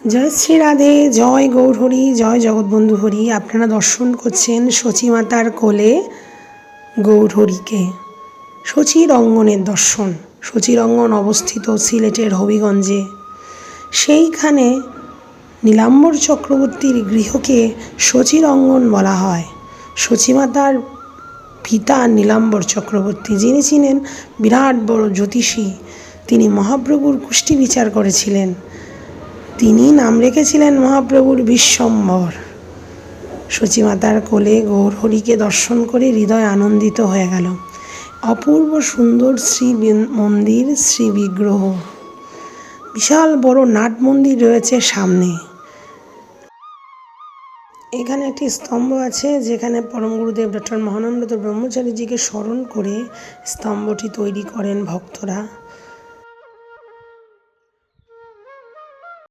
জয় শ্রী রাধে, জয় গৌরহরি, জয় জগৎবন্ধু হরি। আপনারা দর্শন করছেন সচিমাতার কোলে গৌরহরিকে। সচির অঙ্গনের দর্শন। সচির অঙ্গন অবস্থিত সিলেটের হবিগঞ্জে। সেইখানে নীলাম্বর চক্রবর্তীর গৃহকে সচির অঙ্গন বলা হয়। সচিমাতার পিতা নীলাম্বর চক্রবর্তী, যিনি ছিলেন বিরাট বড় জ্যোতিষী। তিনি মহাপ্রভুর কুষ্টি বিচার করেছিলেন। তিনি নাম রেখেছিলেন মহাপ্রভুর বিশ্বম্ভর। সচিমাতার কোলে গৌরহরিকে দর্শন করে হৃদয় আনন্দিত হয়ে গেল। অপূর্ব সুন্দর শ্রী মন্দির, শ্রী বিগ্রহ, বিশাল বড় নাট মন্দির রয়েছে সামনে। এখানে একটি স্তম্ভ আছে, যেখানে পরম গুরুদেব ডক্টর মহানন্দ ব্রহ্মচারীজিকে স্মরণ করে স্তম্ভটি তৈরি করেন ভক্তরা।